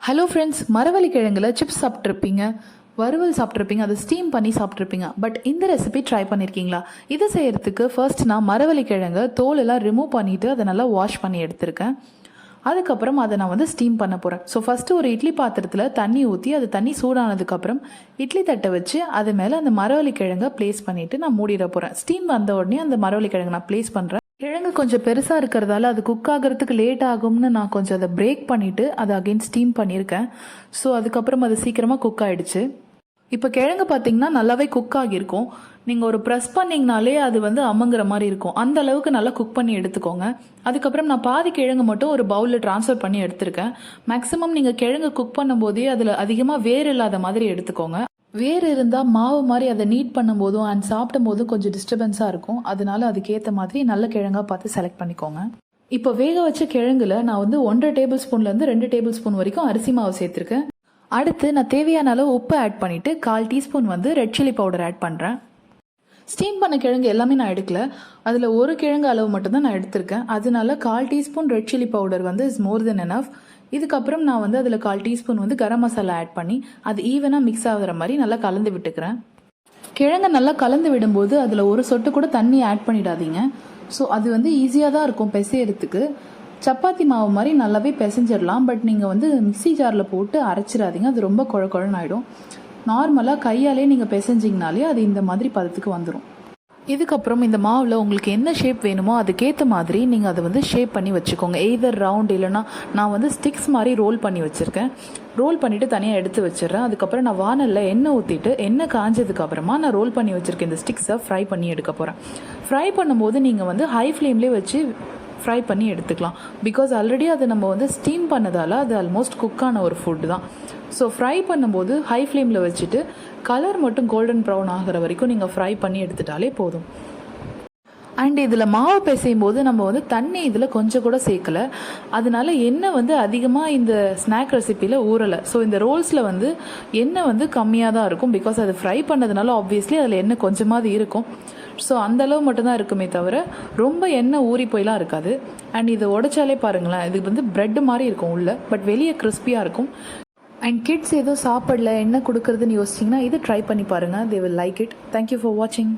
Hello friends, மரவள்ளி கிழங்குல chips சாப்பிட்ருப்பீங்க, வறுவல் சாப்பிட்ருப்பீங்க, அதை ஸ்டீம் பண்ணி சாப்பிட்ருப்பீங்க. பட் இந்த ரெசிபி ட்ரை பண்ணியிருக்கீங்களா? இதை செய்யறதுக்கு ஃபர்ஸ்ட் நான் மரவள்ளி கிழங்கு தோலெல்லாம் ரிமூவ் பண்ணிவிட்டு அதை நல்லா வாஷ் பண்ணி எடுத்திருக்கேன். அதுக்கப்புறம் அதை நான் வந்து ஸ்டீம் பண்ண போகிறேன். ஸோ ஃபஸ்ட்டு ஒரு இட்லி பாத்திரத்தில் தண்ணி ஊற்றி அது தண்ணி சூடானதுக்கப்புறம் இட்லி தட்டை வச்சு அது மேலே அந்த மரவள்ளி கிழங்கை ப்ளேஸ் பண்ணிவிட்டு நான் மூடிட போகிறேன். ஸ்டீம் வந்த உடனே அந்த மரவள்ளி கிழங்கு நான் ப்ளேஸ் பண்ணுறேன். கிழங்கு கொஞ்சம் பெருசாக இருக்கிறதால அது குக் ஆகிறதுக்கு லேட் ஆகும்னு நான் கொஞ்சம் அதை பிரேக் பண்ணிவிட்டு அதை அகைன் ஸ்டீம் பண்ணியிருக்கேன். ஸோ அதுக்கப்புறம் அது சீக்கிரமாக குக் ஆகிடுச்சு. இப்போ கிழங்கு பார்த்தீங்கன்னா நல்லாவே குக் ஆகியிருக்கும். நீங்கள் ஒரு ப்ரெஸ் பண்ணிங்கனாலே அது வந்து அமுங்குற மாதிரி இருக்கும். அந்த அளவுக்கு நல்லா குக் பண்ணி எடுத்துக்கோங்க. அதுக்கப்புறம் நான் பாதி கிழங்கு மட்டும் ஒரு பவுலில் ட்ரான்ஸ்ஃபர் பண்ணி எடுத்திருக்கேன். மேக்ஸிமம் நீங்கள் கிழங்கு குக் பண்ணும்போதே அதில் அதிகமாக வேர் இல்லாத மாதிரி எடுத்துக்கோங்க. வேறு இருந்தால் மாவு மாதிரி அதை நீட் பண்ணும்போதும் அண்ட் சாப்பிடும் போதும் கொஞ்சம் டிஸ்டர்பன்ஸாக இருக்கும். அதனால அதுக்கேற்ற மாதிரி நல்ல கிழங்காக பார்த்து செலக்ட் பண்ணிக்கோங்க. இப்போ வேக வச்ச கிழங்குல நான் வந்து 1.5 டேபிள் ஸ்பூன்லேருந்து 2 டேபிள் ஸ்பூன் வரைக்கும் அரிசி மாவு சேர்த்துருக்கேன். அடுத்து நான் தேவையான அளவு உப்பு ஆட் பண்ணிவிட்டு 1/4 டீஸ்பூன் வந்து ரெட் சில்லி பவுடர் ஆட் பண்ணுறேன். ஸ்டீம் பண்ண கிழங்கு எல்லாமே நான் எடுக்கல, அதில் ஒரு கிழங்கு அளவு மட்டும்தான் நான் எடுத்திருக்கேன். அதனால 1/4 டீஸ்பூன் ரெட் சில்லி பவுடர் வந்து இஸ் மோர் தென் எனஃப். இதுக்கப்புறம் நான் வந்து அதில் 1/4 டீஸ்பூன் வந்து கரம் மசாலா ஆட் பண்ணி அது ஈவனாக மிக்ஸ் ஆகிற மாதிரி நல்லா கலந்து விட்டுக்கிறேன். கிழங்கை நல்லா கலந்து விடும்போது அதில் ஒரு சொட்டு கூட தண்ணி ஆட் பண்ணிடாதீங்க. ஸோ அது வந்து ஈஸியாக தான் இருக்கும் பிசையறதுக்கு. சப்பாத்தி மாவு மாதிரி நல்லாவே பிசைஞ்சிடலாம். பட் நீங்கள் வந்து மிக்சி ஜாரில் போட்டு அரைச்சிடாதீங்க, அது ரொம்ப குழ குழன்னு ஆகிடும். நார்மலாக கையாலே நீங்கள் பிசைஞ்சிங்கனாலே அது இந்த மாதிரி பதத்துக்கு வந்துடும். இதுக்கப்புறம் இந்த மாவில் உங்களுக்கு என்ன ஷேப் வேணுமோ அதுக்கேற்ற மாதிரி நீங்கள் அதை வந்து ஷேப் பண்ணி வச்சுக்கோங்க. எய்தர் ரவுண்ட் இல்லைனா நான் வந்து ஸ்டிக்ஸ் மாதிரி ரோல் பண்ணி வச்சுருக்கேன். ரோல் பண்ணிவிட்டு தனியாக எடுத்து வச்சிடுறேன். அதுக்கப்புறம் நான் வானலில் எண்ணெய் ஊற்றிட்டு எண்ணெய் காஞ்சதுக்கப்புறமா நான் ரோல் பண்ணி வச்சுருக்கேன் இந்த ஸ்டிக்ஸை ஃப்ரை பண்ணி எடுக்க போகிறேன். ஃப்ரை பண்ணும்போது நீங்கள் வந்து ஹை ஃப்ளேம்லேயே வச்சு ஃப்ரை பண்ணி எடுத்துக்கலாம். பிகாஸ் ஆல்ரெடி அதை நம்ம வந்து ஸ்டீம் பண்ணதால் அது ஆல்மோஸ்ட் குக்கான ஒரு ஃபுட்டு தான். ஸோ ஃப்ரை பண்ணும்போது ஹை ஃப்ளேமில் வச்சுட்டு கலர் மட்டும் கோல்டன் ப்ரௌன் ஆகிற வரைக்கும் நீங்கள் ஃப்ரை பண்ணி எடுத்துட்டாலே போதும். அண்ட் இதில் மாவு பிசையும் போது நம்ம வந்து தண்ணி இதில் கொஞ்சம் கூட சேர்க்கலை. அதனால எண்ணெய் வந்து அதிகமாக இந்த ஸ்நாக் ரெசிப்பியில் ஊறலை. ஸோ இந்த ரோல்ஸில் வந்து எண்ணெய் வந்து கம்மியாக தான் இருக்கும். பிகாஸ் அது ஃப்ரை பண்ணதுனால ஆப்வியஸ்லி அதில் எண்ணெய் கொஞ்சமாவது இருக்கும். ஸோ அந்தளவு மட்டும்தான் இருக்குமே தவிர ரொம்ப எண்ணெய் ஊறி போயெலாம் இருக்காது. அண்ட் இதை உடைச்சாலே பாருங்களேன், இது வந்து பிரெட் மாதிரி இருக்கும் உள்ள, பட் வெளியே கிறிஸ்பியாக இருக்கும். அண்ட் கிட்ஸ் ஏதோ சாப்பிடல என்ன கொடுக்குறதுன்னு யோசிச்சிங்கன்னா இது ட்ரை பண்ணி பாருங்கள். They will like it. Thank you for வாட்சிங்.